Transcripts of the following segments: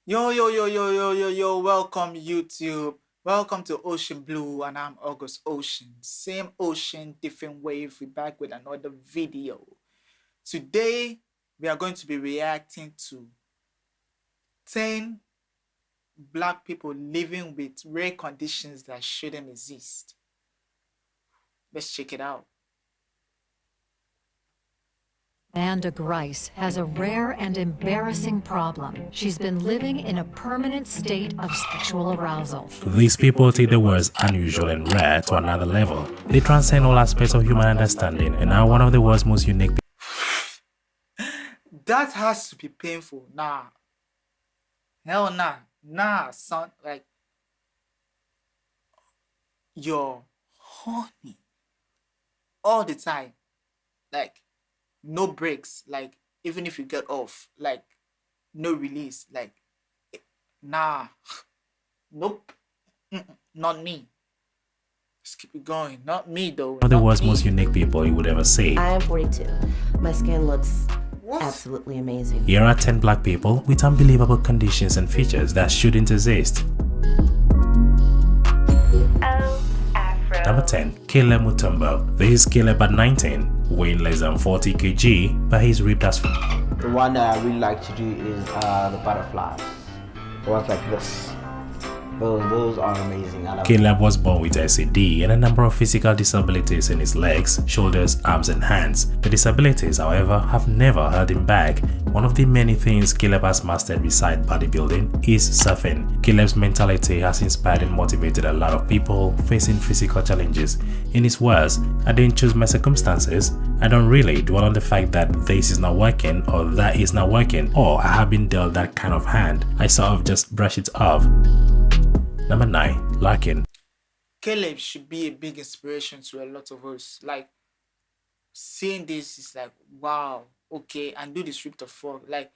Yo, yo, yo, yo, yo, yo, yo, welcome YouTube. Welcome to Ocean Blue, and I'm August Ocean. Same ocean, different wave. We're back with another video. Today, we are going to be reacting to 10 black people living with rare conditions that shouldn't exist. Let's check it out. Amanda Grice has a rare and embarrassing problem. She's been living in a permanent state of sexual arousal. These people take the words unusual and rare to another level. They transcend all aspects of human understanding and are one of the world's most unique. That has to be painful. Nah. Hell nah. Nah, son. Like, you're horny all the time. Like, no breaks. Like, even if you get off, like, no release. Like, nah. Nope. Not me. Just keep it going. Not me, though. One of the Not world's me. most unique people you would ever see. I am 42. My skin looks What? absolutely amazing. Here are 10 black people with unbelievable conditions and features that shouldn't exist. Number 10. Caleb Mutombo. This is Caleb at 19, weighing less than 40 kg, but he's ripped as f. The one that I really like to do is the butterflies. The ones like this. Those are amazing. I love Caleb was born with SAD and a number of physical disabilities in his legs, shoulders, arms and hands. The disabilities, however, have never held him back. One of the many things Caleb has mastered beside bodybuilding is surfing. Caleb's mentality has inspired and motivated a lot of people facing physical challenges. In his words, I didn't choose my circumstances. I don't really dwell on the fact that this is not working or that is not working or I have been dealt that kind of hand. I sort of just brush it off. Number 9. Larkin. Caleb should be a big inspiration to a lot of us. Like, seeing this is like, wow, okay, and do the script of fuck. Like,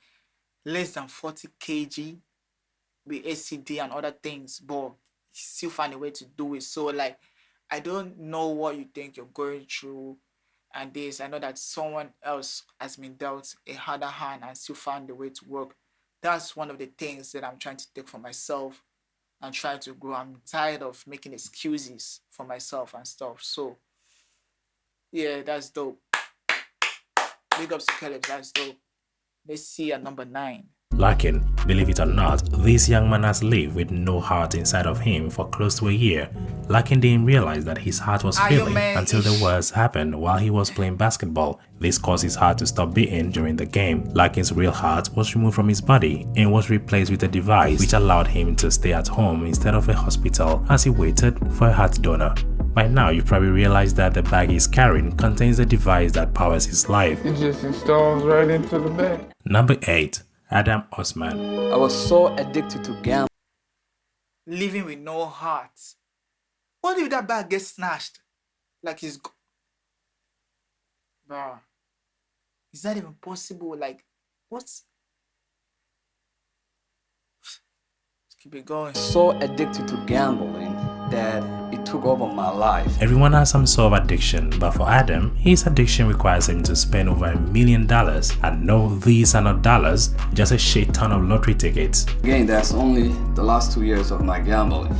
less than 40 kg with ACD and other things, but he still find a way to do it. So, like, I don't know what you think you're going through and this. I know that someone else has been dealt a harder hand and still found a way to work. That's one of the things that I'm trying to take for myself and try to grow. I'm tired of making excuses for myself and stuff. So, yeah, that's dope. Big ups to Caleb, that's dope. Let's see at number 9. Larkin, believe it or not, this young man has lived with no heart inside of him for close to a year. Larkin didn't realize that his heart was failing until the worst happened while he was playing basketball. This caused his heart to stop beating during the game. Larkin's real heart was removed from his body and was replaced with a device which allowed him to stay at home instead of a hospital as he waited for a heart donor. By now, you probably realized that the bag he's carrying contains the device that powers his life. It just installs right into the bag. Number 8. Adam Osman. I was so addicted to gambling. Living with no heart. What if that bag gets snatched? Like he's bruh. Is that even possible? Like, what's Let's keep it going. So addicted to gambling that it took over my life. Everyone has some sort of addiction, but for Adam, his addiction requires him to spend over $1 million. And no, these are not dollars, just a shit ton of lottery tickets. Again, that's only the last 2 years of my gambling.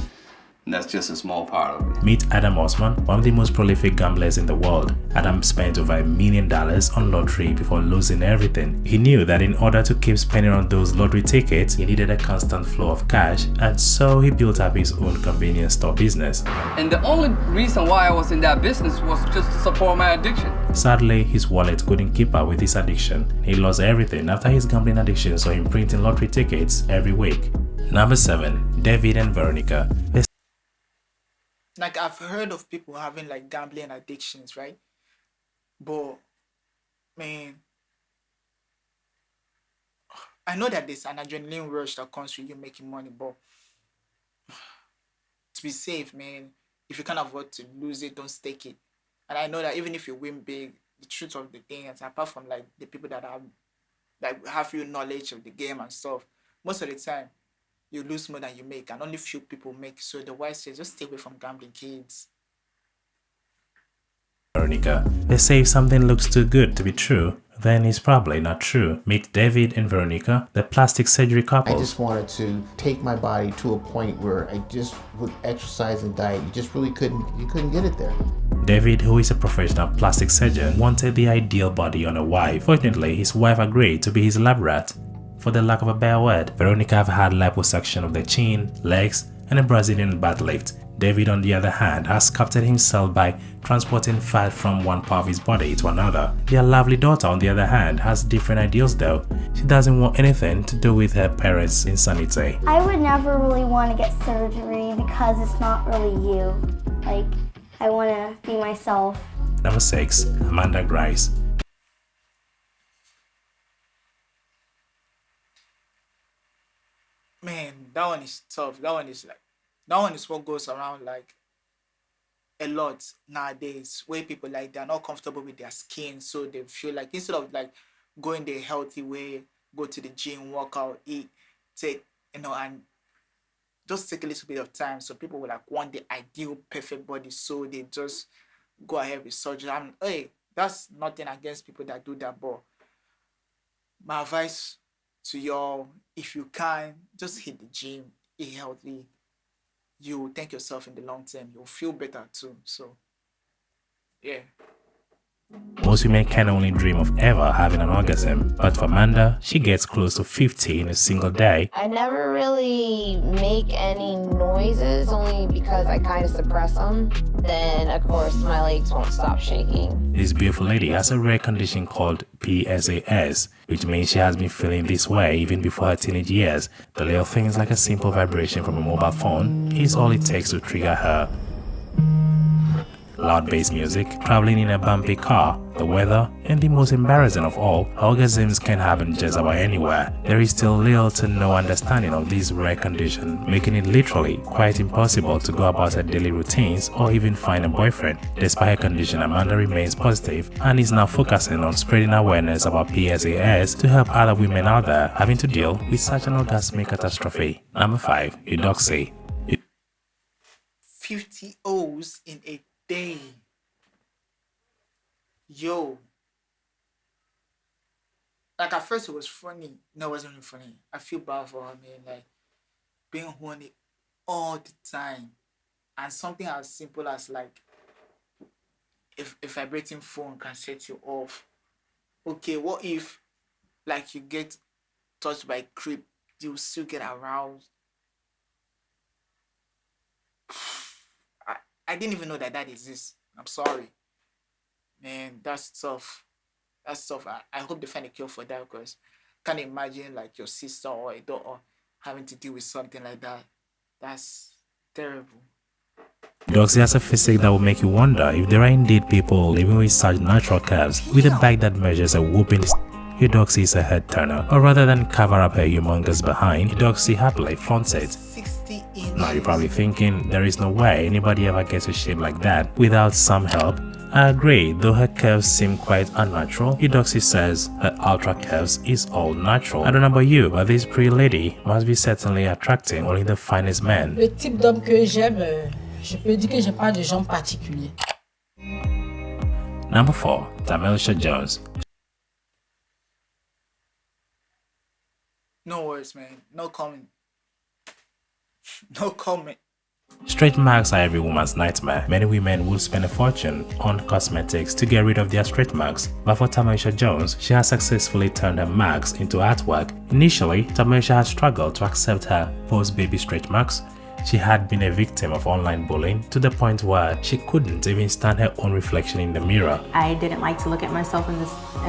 And that's just a small part of it. Meet Adam Osman, one of the most prolific gamblers in the world. Adam spent over $1 million on lottery before losing everything. He knew that in order to keep spending on those lottery tickets, he needed a constant flow of cash, and so he built up his own convenience store business. And the only reason why I was in that business was just to support my addiction. Sadly, his wallet couldn't keep up with his addiction. He lost everything after his gambling addiction saw him printing lottery tickets every week. Number 7. David and Veronica. Like, I've heard of people having like gambling addictions, right? But man, I know that there's an adrenaline rush that comes with you making money, but to be safe, man, if you can't afford to lose it, don't stake it. And I know that even if you win big, the truth of the thing is, apart from like the people that have real knowledge of the game and stuff, most of the time you lose more than you make, and only few people make. So the wise says, just stay away from gambling, kids. Veronica. They say if something looks too good to be true, then it's probably not true. Meet David and Veronica, the plastic surgery couple. I just wanted to take my body to a point where I just, with exercise and diet, you just really couldn't get it there. David, who is a professional plastic surgeon, wanted the ideal body on a wife. Fortunately, his wife agreed to be his lab rat. For the lack of a better word, Veronica have had liposuction of the chin, legs, and a Brazilian butt lift. David, on the other hand, has sculpted himself by transporting fat from one part of his body to another. Their lovely daughter, on the other hand, has different ideals though. She doesn't want anything to do with her parents' insanity. I would never really want to get surgery because it's not really you. Like, I want to be myself. Number 6. Amanda Grice. Man, that one is tough. That one is what goes around like a lot nowadays, where people like they're not comfortable with their skin, so they feel like instead of like going the healthy way, go to the gym, work out, eat, take, and just take a little bit of time. So people will like want the ideal perfect body, so they just go ahead with surgery. And hey, that's nothing against people that do that, but my advice to y'all, if you can, just hit the gym, eat healthy. You will thank yourself in the long term. You'll feel better too. So, yeah. Most women can only dream of ever having an orgasm, but for Amanda, she gets close to 50 in a single day. I never really make any noises, only because I kind of suppress them. Then, of course, my legs won't stop shaking. This beautiful lady has a rare condition called PSAS, which means she has been feeling this way even before her teenage years. The little things like a simple vibration from a mobile phone is all it takes to trigger her. Loud bass music, traveling in a bumpy car, the weather, and the most embarrassing of all, orgasms can happen just about anywhere. There is still little to no understanding of this rare condition, making it literally quite impossible to go about her daily routines or even find a boyfriend. Despite her condition, Amanda remains positive and is now focusing on spreading awareness about PSAS to help other women out there having to deal with such an orgasmic catastrophe. Number 5. Eudoxy. 50 O's in a day. Yo. Like at first it was funny. No, it wasn't really funny. I feel bad for her, man. Like being horny all the time. And something as simple as like if a vibrating phone can set you off. Okay, what if like you get touched by creep, you still get aroused? I didn't even know that exists. I'm sorry. Man, that's tough. That's tough. I hope they find a cure for that, because I can't imagine like your sister or a daughter having to deal with something like that. That's terrible. Eudoxy has a physique that will make you wonder if there are indeed people living with such natural curves, with a back that measures a whooping. Eudoxy is a head turner, or rather than cover up her humongous behind, Eudoxy happily flaunts it. 60 inches. Now you're probably thinking there is no way anybody ever gets a shape like that without some help. I agree, though her curves seem quite unnatural. Eudoxy says her ultra curves is all natural. I don't know about you, but this pretty lady must be certainly attracting only the finest men. Le type d'homme que j'aime, je peux dire que j'ai pas de genre particulier. Number 4. Tamisha Jones. No words, man. No comment. No comment. Stretch marks are every woman's nightmare. Many women would spend a fortune on cosmetics to get rid of their stretch marks, but for Tamisha Jones, she has successfully turned her marks into artwork. Initially, Tamisha had struggled to accept her post-baby stretch marks. She had been a victim of online bullying to the point where she couldn't even stand her own reflection in the mirror. I didn't like to look at myself in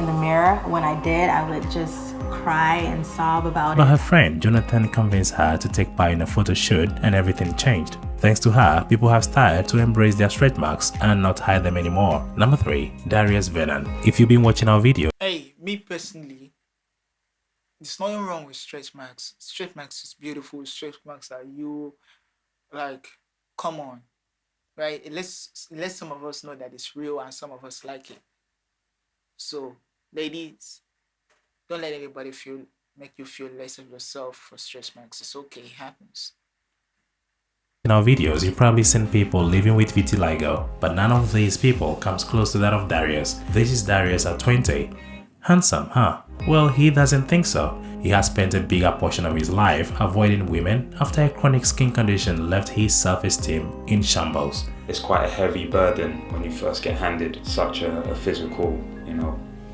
the mirror. When I did, I would just cry and sob about it. But her friend Jonathan convinced her to take part in a photo shoot, and everything changed. Thanks to her, people have started to embrace their stretch marks and not hide them anymore. Number 3. Darius Vernon. If you've been watching our video, Hey, me personally, there's nothing wrong with stretch marks. Stretch marks is beautiful. Stretch marks are you. Like, come on. Right? Let some of us know that it's real and some of us like it. So, ladies, don't let anybody make you feel less of yourself for stretch marks. It's okay. It happens. In our videos, you've probably seen people living with vitiligo, but none of these people comes close to that of Darius. This is Darius at 20. Handsome, huh? Well, he doesn't think so. He has spent a bigger portion of his life avoiding women after a chronic skin condition left his self-esteem in shambles. It's quite a heavy burden when you first get handed such a physical,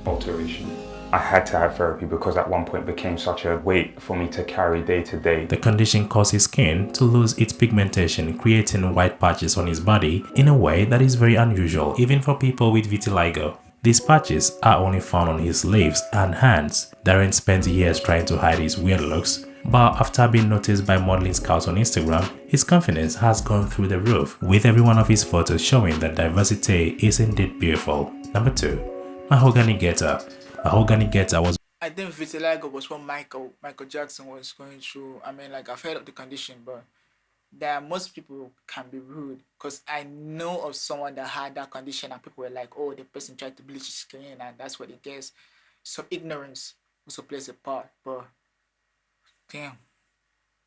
alteration. I had to have therapy because at one point it became such a weight for me to carry day to day. The condition caused his skin to lose its pigmentation, creating white patches on his body in a way that is very unusual even for people with vitiligo. These patches are only found on his legs and hands. Darren spent years trying to hide his weird looks, but after being noticed by modeling scouts on Instagram, his confidence has gone through the roof, with every one of his photos showing that diversity is indeed beautiful. Number 2. Mahogany Getter. Mahogany Getter was... I think vitiligo was what Michael Jackson was going through. I mean, like, I've heard of the condition, but most people can be rude, because I know of someone that had that condition and people were like, oh, the person tried to bleach his skin and that's what it gets. So ignorance also plays a part, but damn,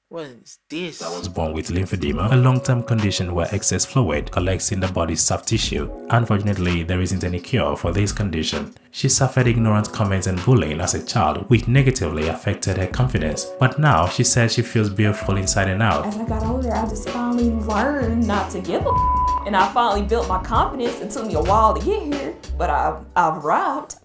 what is this? I was born with lymphedema, a long-term condition where excess fluid collects in the body's soft tissue. Unfortunately, there isn't any cure for this condition. She suffered ignorant comments and bullying as a child, which negatively affected her confidence. But now she says she feels beautiful inside and out. As I got older, I just finally learned not to give a and I finally built my confidence. It took me a while to get here, but I've arrived.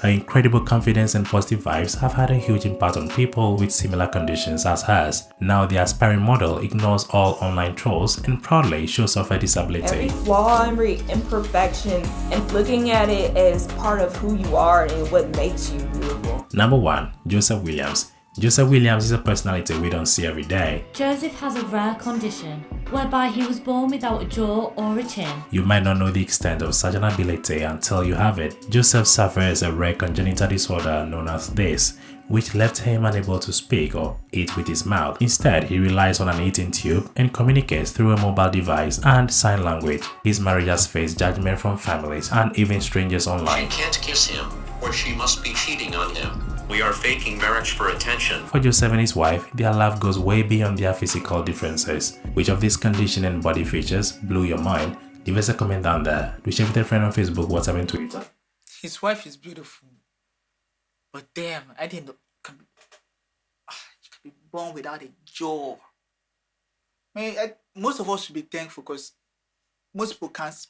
Her incredible confidence and positive vibes have had a huge impact on people with similar conditions as hers. Now the aspiring model ignores all online trolls and proudly shows off her disability. Every flaw, every imperfection, and looking at it as part of who you are and what makes you beautiful. Number 1. Joseph Williams. Joseph Williams is a personality we don't see every day. Joseph has a rare condition, whereby he was born without a jaw or a chin. You might not know the extent of such an ability until you have it. Joseph suffers a rare congenital disorder known as this, which left him unable to speak or eat with his mouth. Instead, he relies on an eating tube and communicates through a mobile device and sign language. His marriage has faced judgment from families and even strangers online. She can't kiss him, or she must be cheating on him. We are faking marriage for attention. For Joseph and his wife, their love goes way beyond their physical differences. Which of these condition and body features blew your mind? Leave us a comment down there. Do share with a friend on Facebook, WhatsApp and Twitter. His wife is beautiful. But damn, I didn't know you can be born without a jaw. Most of us should be thankful, because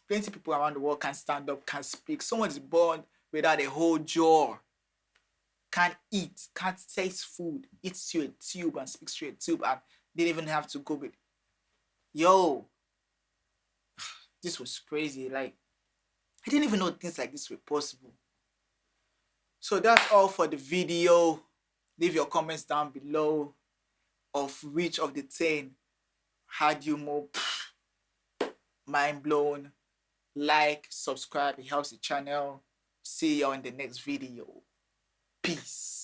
plenty people around the world can't stand up, can't speak. Someone is born without a whole jaw. Can't eat, can't taste food, eats through a tube and speaks through a tube, and they didn't even have to go with. Yo, this was crazy. Like, I didn't even know things like this were possible. So that's all for the video. Leave your comments down below of which of the 10 had you more mind blown. Like, subscribe, it helps the channel. See you on the next video. Peace.